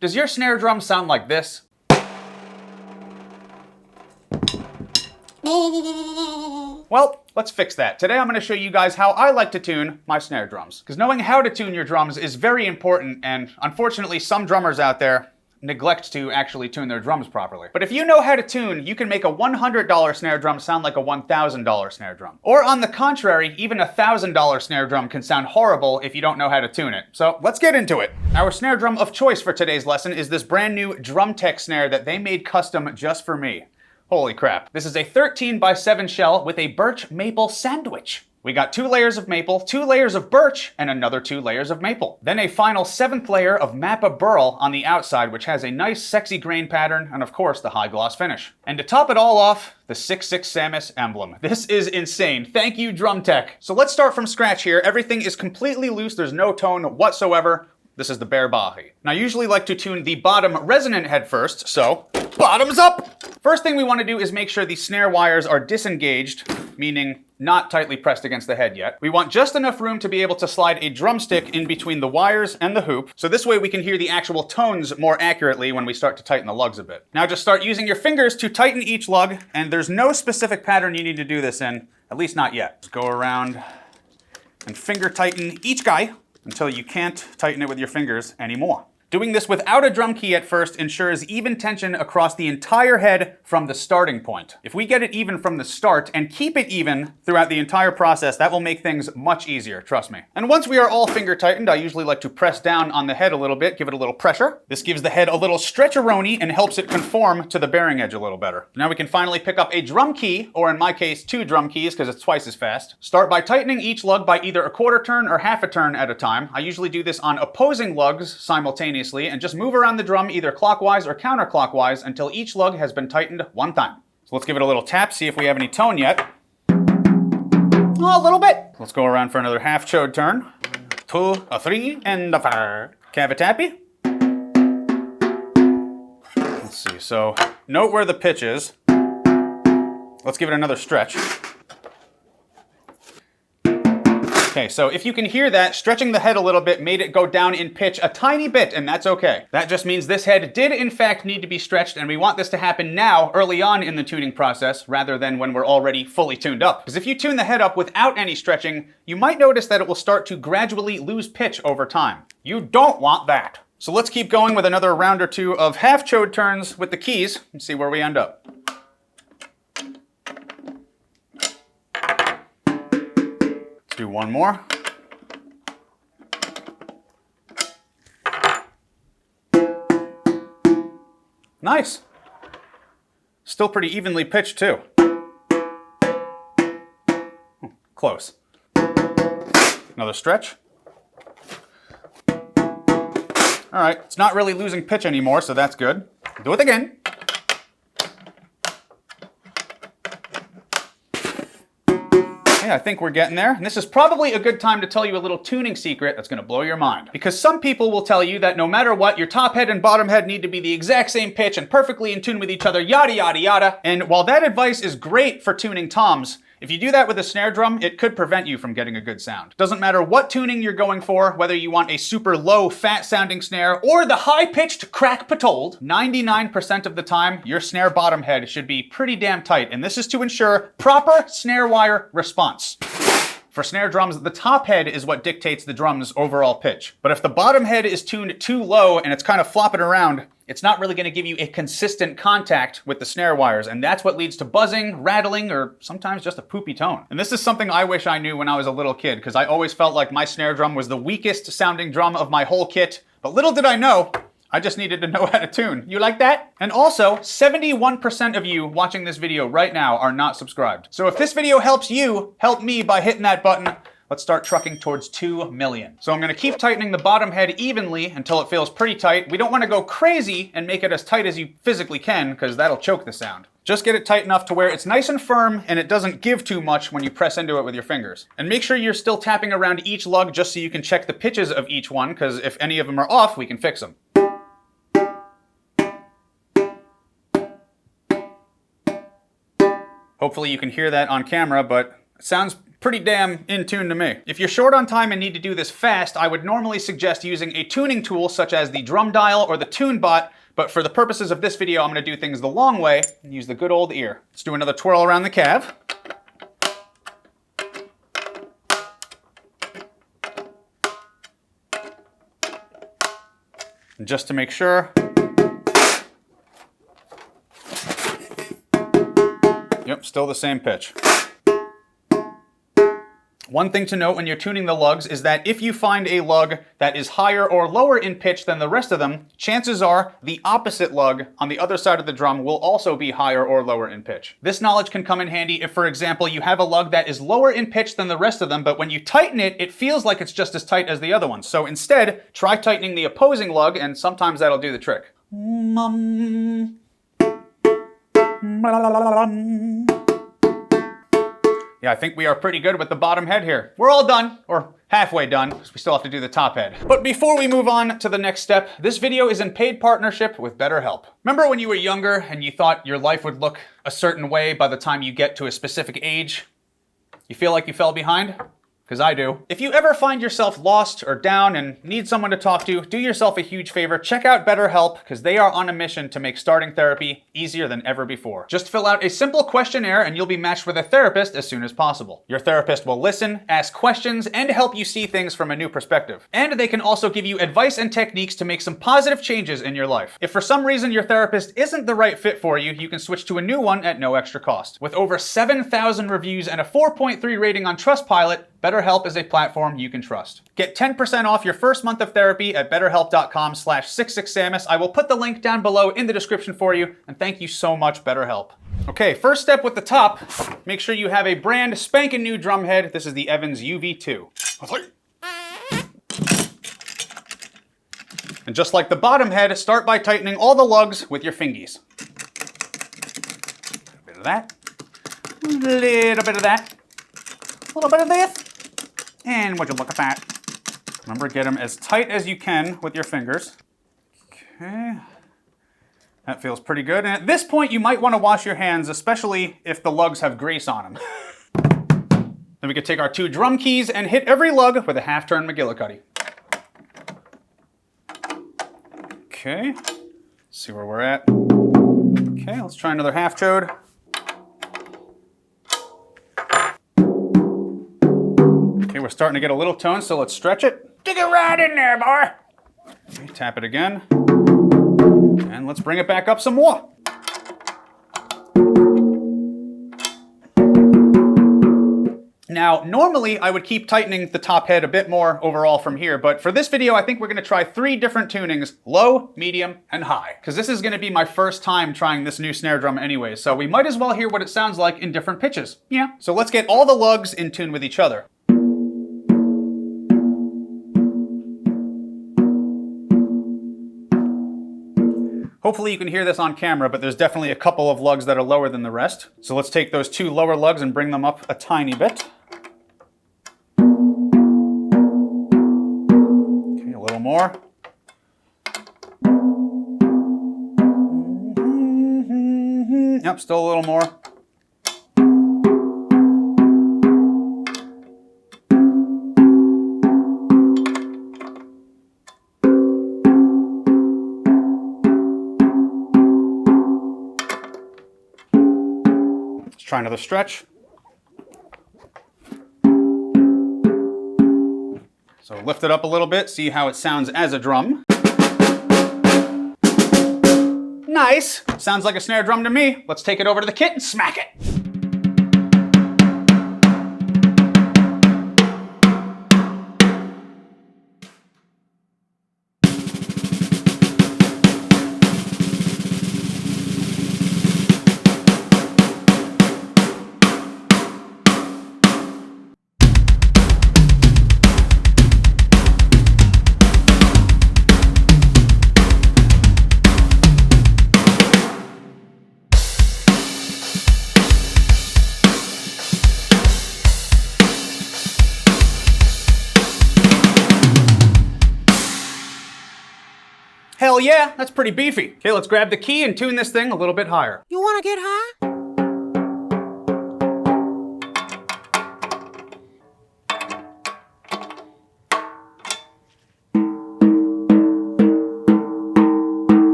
Does your snare drum sound like this? Well, let's fix that. Today I'm going to show you guys how I like to tune my snare drums. Because knowing how to tune your drums is very important, and unfortunately some drummers out there neglect to actually tune their drums properly. But if you know how to tune, you can make a $100 snare drum sound like a $1,000 snare drum. Or on the contrary, even a $1,000 snare drum can sound horrible if you don't know how to tune it. So let's get into it. Our snare drum of choice for today's lesson is this brand new Drum Tech snare that they made custom just for me. Holy crap. This is a 13x7 shell with a birch maple sandwich. We got 2 layers of maple, 2 layers of birch, and another 2 layers of maple. Then a final 7th layer of Mappa burl on the outside, which has a nice sexy grain pattern, and of course the high gloss finish. And to top it all off, the 6.6 Samus emblem. This is insane. Thank you, Drum Tech. So let's start from scratch here. Everything is completely loose. There's no tone whatsoever. This is the bare Bahi. Now I usually like to tune the bottom resonant head first, so bottoms up! First thing we want to do is make sure the snare wires are disengaged, meaning not tightly pressed against the head yet. We want just enough room to be able to slide a drumstick in between the wires and the hoop, so this way we can hear the actual tones more accurately when we start to tighten the lugs a bit. Now just start using your fingers to tighten each lug, and there's no specific pattern you need to do this in, at least not yet. Just go around and finger tighten each guy until you can't tighten it with your fingers anymore. Doing this without a drum key at first ensures even tension across the entire head from the starting point. If we get it even from the start and keep it even throughout the entire process, that will make things much easier, trust me. And once we are all finger tightened, I usually like to press down on the head a little bit, give it a little pressure. This gives the head a little stretch-a-roni and helps it conform to the bearing edge a little better. Now we can finally pick up a drum key, or in my case, 2 drum keys because it's twice as fast. Start by tightening each lug by either a 1/4 turn or 1/2 turn at a time. I usually do this on opposing lugs simultaneously, and just move around the drum either clockwise or counterclockwise until each lug has been tightened 1 time. So let's give it a little tap, see if we have any tone yet. Oh, a little bit. Let's go around for another 1/2 chode turn. 2, a 3, and a 4. Cavitappy. Let's see, so note where the pitch is. Let's give it another stretch. Okay, so if you can hear that, stretching the head a little bit made it go down in pitch a tiny bit, and that's okay. That just means this head did in fact need to be stretched, and we want this to happen now, early on in the tuning process, rather than when we're already fully tuned up. Because if you tune the head up without any stretching, you might notice that it will start to gradually lose pitch over time. You don't want that. So let's keep going with another round or 2 of 1/2 chode turns with the keys, and see where we end up. Do 1 more. Nice. Still pretty evenly pitched too. Close. Another stretch. All right, it's not really losing pitch anymore, so that's good. Do it again. I think we're getting there. And this is probably a good time to tell you a little tuning secret that's gonna blow your mind. Because some people will tell you that no matter what, your top head and bottom head need to be the exact same pitch and perfectly in tune with each other, yada, yada, yada. And while that advice is great for tuning toms, if you do that with a snare drum, it could prevent you from getting a good sound. Doesn't matter what tuning you're going for, whether you want a super low, fat sounding snare or the high-pitched crack patold, 99% of the time, your snare bottom head should be pretty damn tight, and this is to ensure proper snare wire response. For snare drums, the top head is what dictates the drum's overall pitch. But if the bottom head is tuned too low and it's kind of flopping around, it's not really going to give you a consistent contact with the snare wires, and that's what leads to buzzing, rattling, or sometimes just a poopy tone. And this is something I wish I knew when I was a little kid, because I always felt like my snare drum was the weakest sounding drum of my whole kit, but little did I know, I just needed to know how to tune. You like that? And also, 71% of you watching this video right now are not subscribed. So if this video helps you, help me by hitting that button. Let's start trucking towards 2 million. So I'm gonna keep tightening the bottom head evenly until it feels pretty tight. We don't wanna go crazy and make it as tight as you physically can, because that'll choke the sound. Just get it tight enough to where it's nice and firm and it doesn't give too much when you press into it with your fingers. And make sure you're still tapping around each lug just so you can check the pitches of each one, because if any of them are off, we can fix them. Hopefully you can hear that on camera, but it sounds pretty damn in tune to me. If you're short on time and need to do this fast, I would normally suggest using a tuning tool such as the drum dial or the tune bot, but for the purposes of this video, I'm gonna do things the long way and use the good old ear. Let's do another twirl around the calf. And just to make sure. Yep, still the same pitch. One thing to note when you're tuning the lugs is that if you find a lug that is higher or lower in pitch than the rest of them, chances are the opposite lug on the other side of the drum will also be higher or lower in pitch. This knowledge can come in handy if, for example, you have a lug that is lower in pitch than the rest of them, but when you tighten it, it feels like it's just as tight as the other ones. So instead, try tightening the opposing lug, and sometimes that'll do the trick. Yeah, I think we are pretty good with the bottom head here. We're all done, or halfway done, because we still have to do the top head. But before we move on to the next step, this video is in paid partnership with BetterHelp. Remember when you were younger and you thought your life would look a certain way by the time you get to a specific age? You feel like you fell behind? Because I do. If you ever find yourself lost or down and need someone to talk to, do yourself a huge favor. Check out BetterHelp, because they are on a mission to make starting therapy easier than ever before. Just fill out a simple questionnaire and you'll be matched with a therapist as soon as possible. Your therapist will listen, ask questions, and help you see things from a new perspective. And they can also give you advice and techniques to make some positive changes in your life. If for some reason your therapist isn't the right fit for you, you can switch to a new one at no extra cost. With over 7,000 reviews and a 4.3 rating on Trustpilot, BetterHelp is a platform you can trust. Get 10% off your first month of therapy at betterhelp.com/66samus. I will put the link down below in the description for you, and thank you so much, BetterHelp. Okay, first step with the top, make sure you have a brand spanking new drum head. This is the Evans UV2. And just like the bottom head, start by tightening all the lugs with your fingies. A bit of that, a little bit of that, a little bit of this. And would you look at that? Remember, get them as tight as you can with your fingers. Okay. That feels pretty good. And at this point, you might want to wash your hands, especially if the lugs have grease on them. Then we could take our two drum keys and hit every lug with a half-turn McGillicuddy. Okay. Let's see where we're at. Okay, let's try another half chode. Okay, we're starting to get a little tone, so let's stretch it. Dig it right in there, boy. Okay, tap it again. And let's bring it back up some more. Now, normally I would keep tightening the top head a bit more overall from here, but for this video, I think we're gonna try 3 different tunings: low, medium, and high. Because this is gonna be my first time trying this new snare drum anyway, so we might as well hear what it sounds like in different pitches. Yeah. So let's get all the lugs in tune with each other. Hopefully you can hear this on camera, but there's definitely a couple of lugs that are lower than the rest. So let's take those 2 lower lugs and bring them up a tiny bit. Okay, a little more. Yep, still a little more. Try another stretch. So lift it up a little bit, see how it sounds as a drum. Nice! Sounds like a snare drum to me. Let's take it over to the kit and smack it. Hell yeah, that's pretty beefy. Okay, let's grab the key and tune this thing a little bit higher. You wanna get high?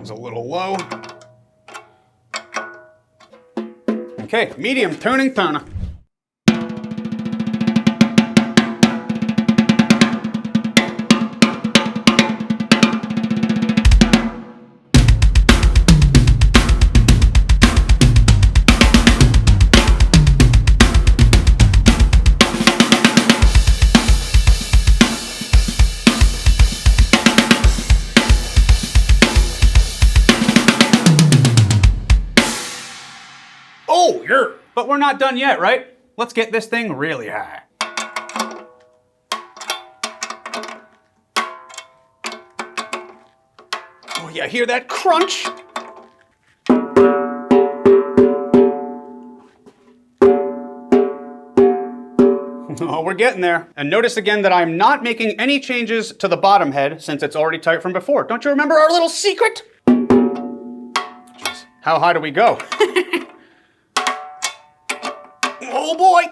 was a little low. Okay, medium tuning toner. Oh, yeah. But we're not done yet, right? Let's get this thing really high. Oh yeah, hear that crunch? Oh, we're getting there. And notice again that I'm not making any changes to the bottom head since it's already tight from before. Don't you remember our little secret? Jeez, how high do we go? Oh boy!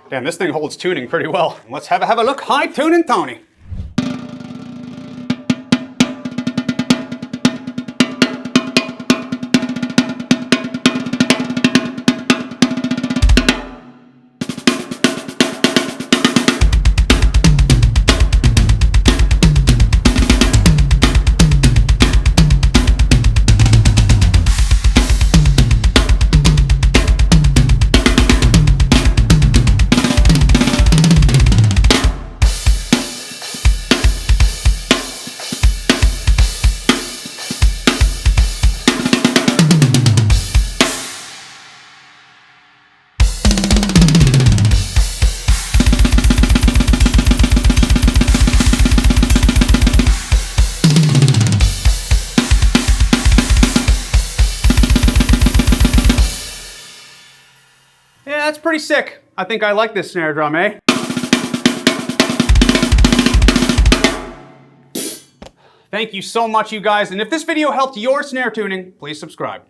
Damn, this thing holds tuning pretty well. Let's have a look. High tuning Tony. Yeah, that's pretty sick. I think I like this snare drum, eh? Thank you so much, you guys, and if this video helped your snare tuning, please subscribe.